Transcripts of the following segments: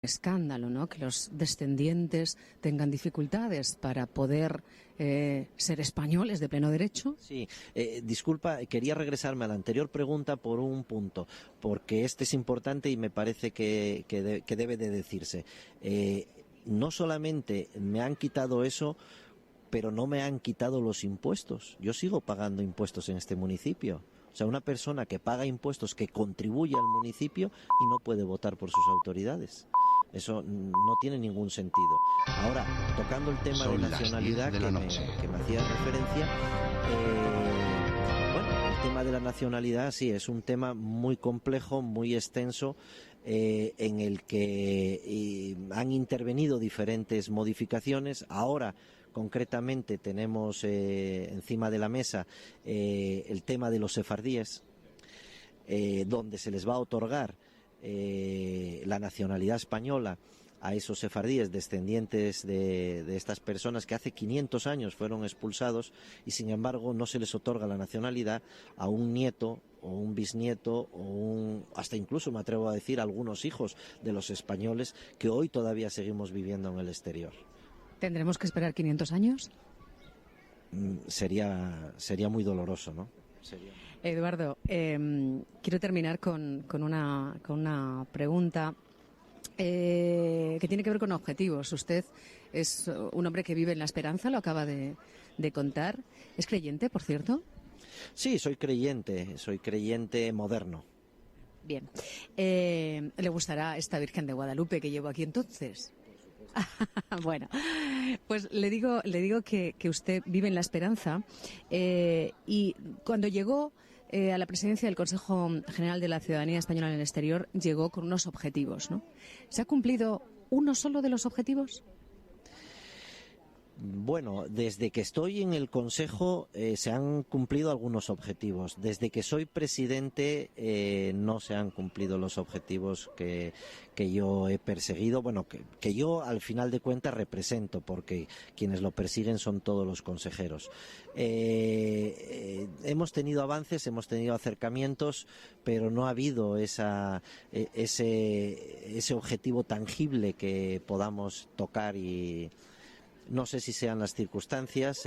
escándalo, ¿no? Que los descendientes tengan dificultades para poder ser españoles de pleno derecho. Sí, disculpa, quería regresarme a la anterior pregunta por un punto, porque este es importante y me parece que debe de decirse. No solamente me han quitado eso, pero no me han quitado los impuestos. Yo sigo pagando impuestos en este municipio. O sea, una persona que paga impuestos, que contribuye al municipio y no puede votar por sus autoridades. Eso no tiene ningún sentido. Ahora, tocando el tema de nacionalidad que me hacía referencia, bueno, el tema de la nacionalidad sí es un tema muy complejo, muy extenso, en el que han intervenido diferentes modificaciones. Ahora, concretamente, tenemos encima de la mesa el tema de los sefardíes, donde se les va a otorgar la nacionalidad española a esos sefardíes descendientes de estas personas que hace 500 años fueron expulsados y sin embargo no se les otorga la nacionalidad a un nieto o un bisnieto o hasta incluso me atrevo a decir algunos hijos de los españoles que hoy todavía seguimos viviendo en el exterior. ¿Tendremos que esperar 500 años? Sería muy doloroso, ¿no? Eduardo, quiero terminar con una pregunta que tiene que ver con objetivos. Usted es un hombre que vive en la esperanza, lo acaba de contar. ¿Es creyente, por cierto? Sí, soy creyente moderno. Bien. ¿Le gustará esta Virgen de Guadalupe que llevo aquí entonces? Bueno, pues le digo que usted vive en la esperanza y cuando llegó a la presidencia del Consejo General de la Ciudadanía Española en el Exterior llegó con unos objetivos, ¿no? ¿Se ha cumplido uno solo de los objetivos? Bueno, desde que estoy en el Consejo se han cumplido algunos objetivos. Desde que soy presidente no se han cumplido los objetivos que yo he perseguido. Bueno, que yo al final de cuentas represento, porque quienes lo persiguen son todos los consejeros. Hemos tenido avances, hemos tenido acercamientos, pero no ha habido ese objetivo tangible que podamos tocar y... No sé si sean las circunstancias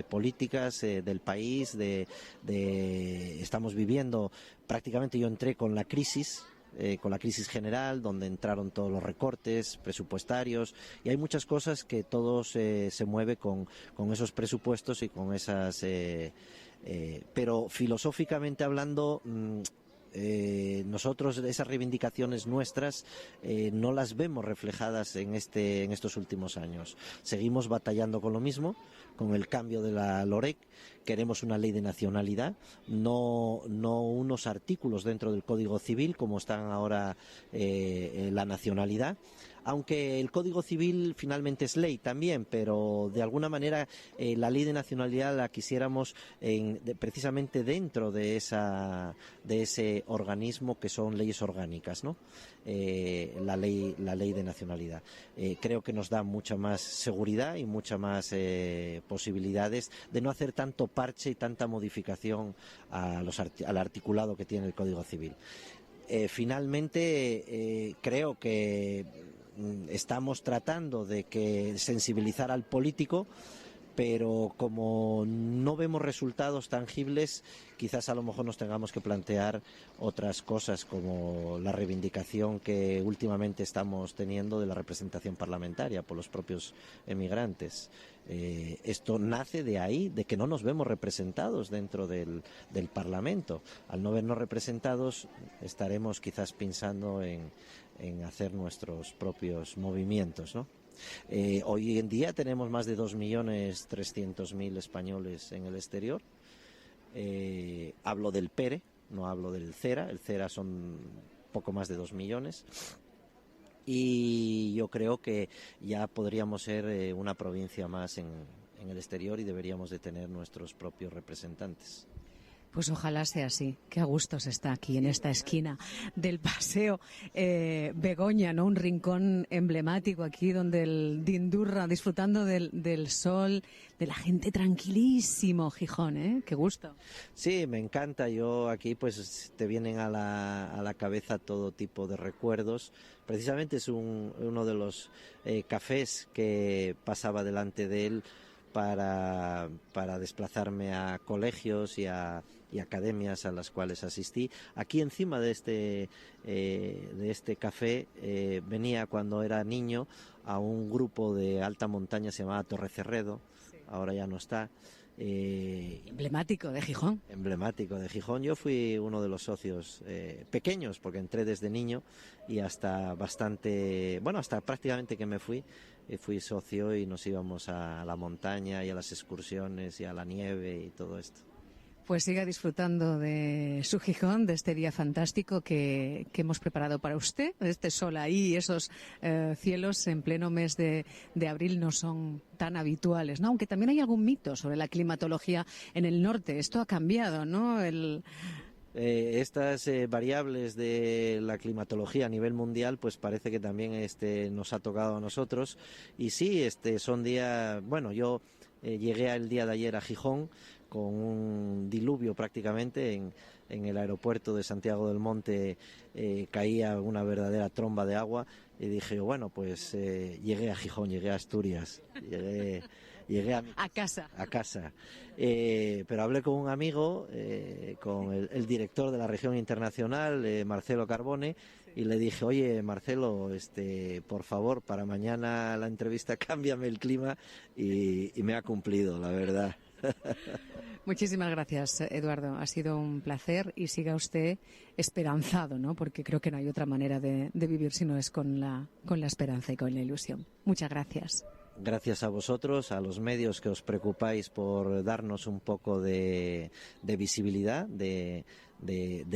políticas del país, estamos viviendo, prácticamente yo entré con la crisis general, donde entraron todos los recortes presupuestarios y hay muchas cosas que todo se mueve con esos presupuestos y con esas... pero filosóficamente hablando... nosotros esas reivindicaciones nuestras no las vemos reflejadas en estos últimos años. Seguimos batallando con lo mismo, con el cambio de la LOREC. Queremos una ley de nacionalidad, no unos artículos dentro del Código Civil como están ahora la nacionalidad. Aunque el Código Civil finalmente es ley también, pero de alguna manera la ley de nacionalidad la quisiéramos precisamente dentro de ese organismo que son leyes orgánicas, ¿no? La ley de nacionalidad. Creo que nos da mucha más seguridad y muchas más posibilidades de no hacer tanto parche y tanta modificación al articulado que tiene el Código Civil. Finalmente creo que estamos tratando de sensibilizar al político, pero como no vemos resultados tangibles, quizás a lo mejor nos tengamos que plantear otras cosas como la reivindicación que últimamente estamos teniendo de la representación parlamentaria por los propios emigrantes. Esto nace de ahí, de que no nos vemos representados dentro del Parlamento. Al no vernos representados estaremos quizás pensando en hacer nuestros propios movimientos, ¿no? Hoy en día tenemos más de 2.300.000 españoles en el exterior. Hablo del PERE, no hablo del CERA. El CERA son poco más de 2 millones. Y yo creo que ya podríamos ser una provincia más en el exterior y deberíamos de tener nuestros propios representantes. Pues ojalá sea así. Qué a gusto se está aquí en esta esquina del Paseo Begoña, ¿no? Un rincón emblemático aquí donde el Dindurra disfrutando del sol, de la gente tranquilísimo, Gijón, ¿eh? Qué gusto. Sí, me encanta. Yo aquí pues te vienen a la cabeza todo tipo de recuerdos, Precisamente es uno de los cafés que pasaba delante de él para desplazarme a colegios y academias a las cuales asistí. Aquí encima de este café venía cuando era niño a un grupo de alta montaña, se llamaba Torre Cerredo, ahora ya no está. Emblemático de Gijón. Emblemático de Gijón. Yo fui uno de los socios pequeños, porque entré desde niño y hasta prácticamente que me fui socio y nos íbamos a la montaña y a las excursiones y a la nieve y todo esto. Pues siga disfrutando de su Gijón, de este día fantástico que hemos preparado para usted. Este sol ahí, esos cielos en pleno mes de abril no son tan habituales, ¿no? Aunque también hay algún mito sobre la climatología en el norte. Esto ha cambiado, ¿no? Estas variables de la climatología a nivel mundial, pues parece que también nos ha tocado a nosotros. Y sí, son días... Bueno, yo llegué el día de ayer a Gijón con un diluvio prácticamente en el aeropuerto de Santiago del Monte. Caía una verdadera tromba de agua y dije, bueno, pues llegué a Gijón, llegué a Asturias, llegué a casa. Pero hablé con un amigo, con el director de la región internacional, Marcelo Carbone, y le dije, oye, Marcelo, por favor, para mañana la entrevista cámbiame el clima, y me ha cumplido, la verdad. Muchísimas gracias, Eduardo. Ha sido un placer y siga usted esperanzado, ¿no? Porque creo que no hay otra manera de vivir si no es con la esperanza y con la ilusión. Muchas gracias. Gracias a vosotros, a los medios que os preocupáis por darnos un poco de visibilidad, de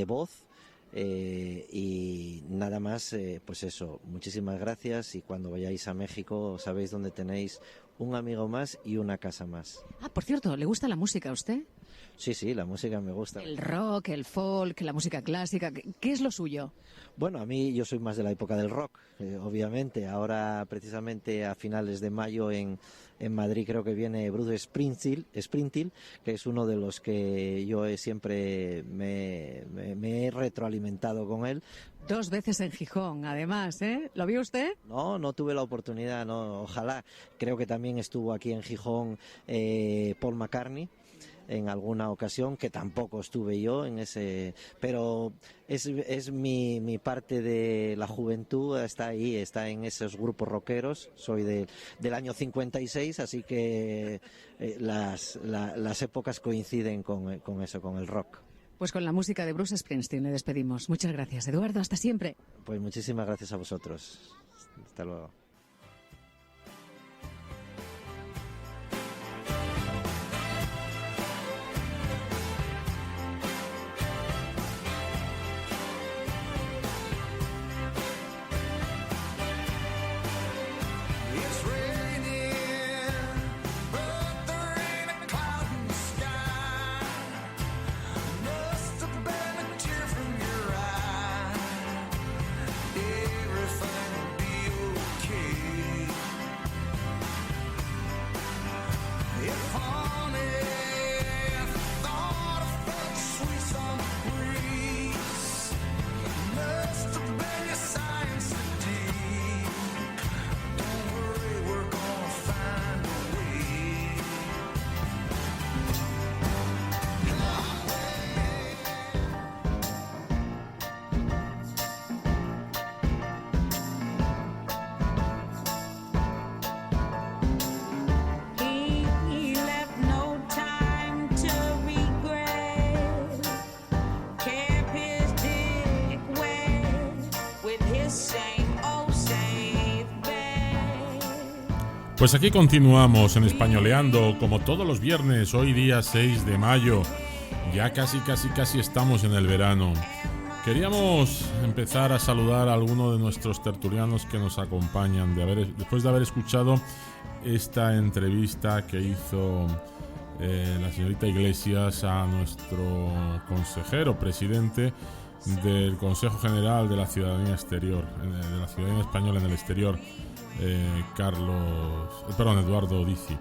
voz. Y nada más, pues eso, muchísimas gracias, y cuando vayáis a México sabéis dónde tenéis un amigo más y una casa más. Por cierto, ¿le gusta la música a usted? Sí, la música me gusta. El rock, el folk, la música clásica, ¿qué es lo suyo? Bueno, a mí yo soy más de la época del rock, obviamente. Ahora, precisamente a finales de mayo en Madrid, creo que viene Bruce Springsteen, que es uno de los que yo siempre me he retroalimentado con él. 2 veces en Gijón, además, ¿eh? ¿Lo vio usted? No tuve la oportunidad, no, ojalá. Creo que también estuvo aquí en Gijón Paul McCartney en alguna ocasión, que tampoco estuve yo en ese, pero es mi parte de la juventud, está ahí, está en esos grupos rockeros. Soy del año 56, así que las épocas coinciden con eso, con el rock. Pues con la música de Bruce Springsteen le despedimos. Muchas gracias, Eduardo. Hasta siempre. Pues muchísimas gracias a vosotros. Hasta luego. Pues aquí continuamos en Españoleando, como todos los viernes, hoy día 6 de mayo, ya casi estamos en el verano. Queríamos empezar a saludar a alguno de nuestros tertulianos que nos acompañan, después de haber escuchado esta entrevista que hizo la señorita Iglesias a nuestro consejero, presidente del Consejo General de la Ciudadanía Exterior, de la Ciudadanía Española en el Exterior, Eduardo Dizi.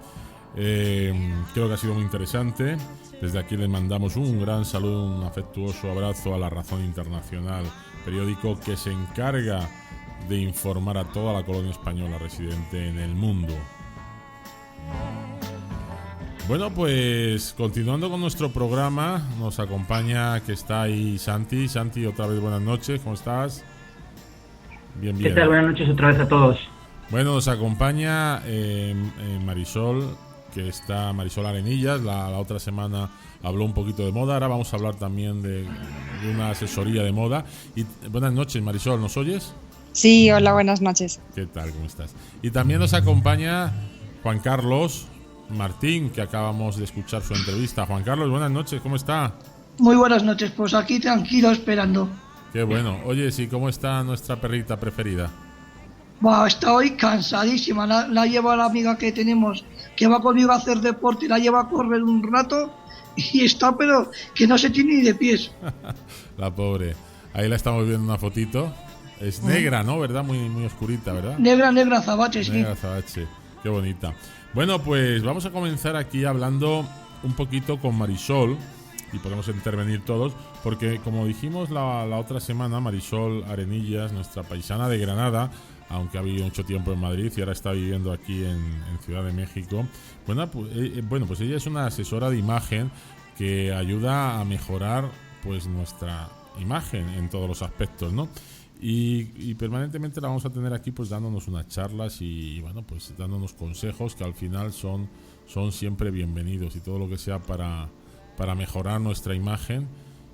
Creo que ha sido muy interesante. Desde aquí le mandamos un gran saludo, un afectuoso abrazo a La Razón Internacional, periódico que se encarga de informar a toda la colonia española residente en el mundo. Bueno, pues continuando con nuestro programa, nos acompaña, que está ahí, Santi. Santi, otra vez buenas noches, ¿cómo estás? Bien, bien. ¿Qué tal? Buenas noches otra vez a todos. Bueno, nos acompaña Marisol, que está Marisol Arenillas. La otra semana habló un poquito de moda, ahora vamos a hablar también de una asesoría de moda. Y buenas noches, Marisol, ¿nos oyes? Sí, hola, buenas noches. ¿Qué tal? ¿Cómo estás? Y también nos acompaña Juan Carlos Martín, que acabamos de escuchar su entrevista. Juan Carlos, buenas noches, ¿cómo está? Muy buenas noches, pues aquí tranquilo esperando. Qué bueno. Oye, sí, ¿cómo está nuestra perrita preferida? Wow, está hoy cansadísima, la lleva la amiga que tenemos, que va conmigo a hacer deporte, la lleva a correr un rato y está, pero que no se tiene ni de pies. La pobre. Ahí la estamos viendo una fotito. Es negra, ¿no? ¿Verdad? Muy, muy oscurita, ¿verdad? Negra, azabache, sí. Negra azabache. Qué bonita. Bueno, pues vamos a comenzar aquí hablando un poquito con Marisol y podemos intervenir todos, porque como dijimos la otra semana, Marisol Arenillas, nuestra paisana de Granada, aunque ha vivido mucho tiempo en Madrid y ahora está viviendo aquí en Ciudad de México. Bueno, pues ella es una asesora de imagen que ayuda a mejorar pues nuestra imagen en todos los aspectos, ¿no? Y permanentemente la vamos a tener aquí pues dándonos unas charlas y bueno, pues dándonos consejos que al final son siempre bienvenidos, y todo lo que sea para mejorar nuestra imagen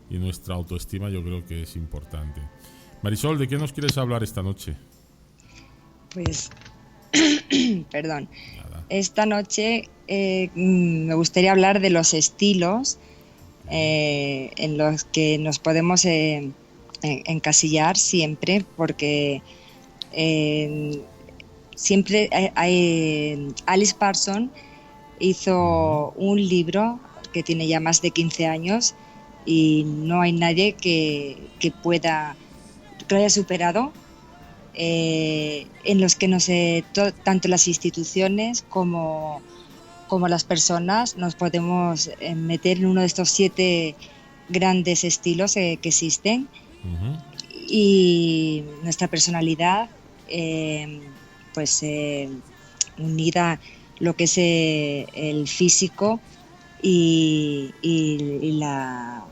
y nuestra autoestima yo creo que es importante. Marisol, ¿de qué nos quieres hablar esta noche? Pues, perdón. Nada. Esta noche me gustaría hablar de los estilos en los que nos podemos encasillar siempre, porque siempre Alice Parsons hizo un libro que tiene ya más de 15 años y no hay nadie que lo haya superado, en los que tanto las instituciones como las personas nos podemos meter en uno de estos 7 grandes estilos que existen. Uh-huh. Y nuestra personalidad unida lo que es el físico y la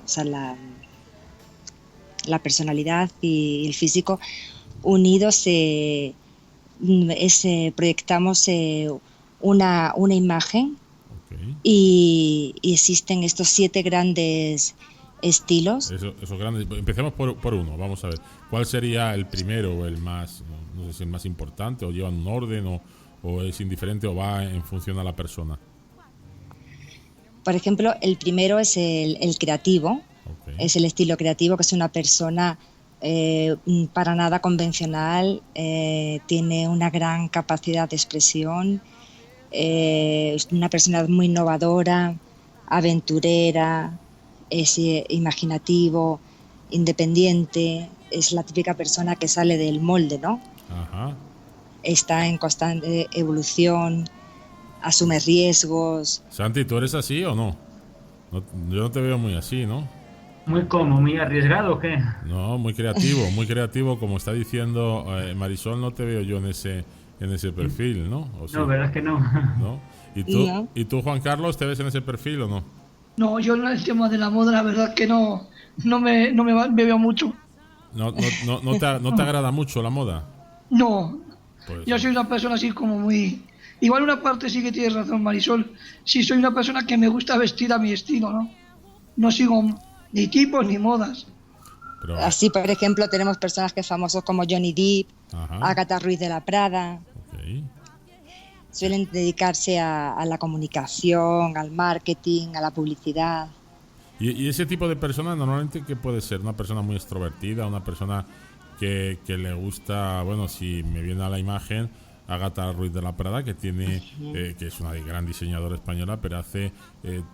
personalidad y el físico unidos, proyectamos una imagen. Okay. Y existen estos 7 grandes estilos. Esos grandes. Empecemos por uno. Vamos a ver. ¿Cuál sería el primero o el más, no sé si el más importante, o llevan un orden o es indiferente o va en función a la persona? Por ejemplo, el primero es el creativo. Okay. Es el estilo creativo, que es una persona para nada convencional, tiene una gran capacidad de expresión, es una persona muy innovadora, aventurera, es imaginativo, independiente, es la típica persona que sale del molde, ¿no? Ajá. Está en constante evolución, asume riesgos. Santi, ¿tú eres así o no? Yo no te veo muy así, ¿no? ¿Muy arriesgado o qué? No, muy creativo, como está diciendo Marisol, no te veo yo en ese perfil, ¿no? ¿O sí? No, verdad es que no. ¿No? ¿Y tú, Juan Carlos, te ves en ese perfil o no? No, yo en el tema de la moda, la verdad que no me veo mucho. ¿No te agrada mucho la moda? No, pues, yo soy una persona así como muy... Igual una parte sí que tienes razón, Marisol. Sí, soy una persona que me gusta vestir a mi estilo, ¿no? No sigo ni tipos ni modas. Pero... Así, por ejemplo, tenemos personajes famosos como Johnny Depp, Agatha Ruiz de la Prada. Okay. Suelen dedicarse a la comunicación, al marketing, a la publicidad. ¿Y ese tipo de persona normalmente qué puede ser? ¿Una persona muy extrovertida? ¿Una persona que le gusta, bueno, si me viene a la imagen, Agatha Ruiz de la Prada, que tiene que es una gran diseñadora española, pero hace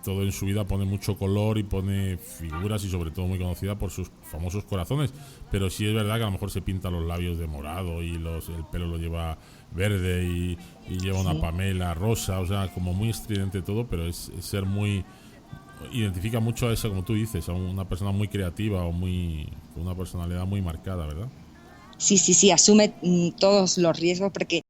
todo en su vida, pone mucho color y pone figuras, y sobre todo muy conocida por sus famosos corazones, pero sí es verdad que a lo mejor se pinta los labios de morado y el pelo lo lleva verde y lleva una Pamela rosa, o sea, como muy estridente todo, pero es ser muy... Identifica mucho a esa, como tú dices, a una persona muy creativa o con una personalidad muy marcada, ¿verdad? sí, asume todos los riesgos porque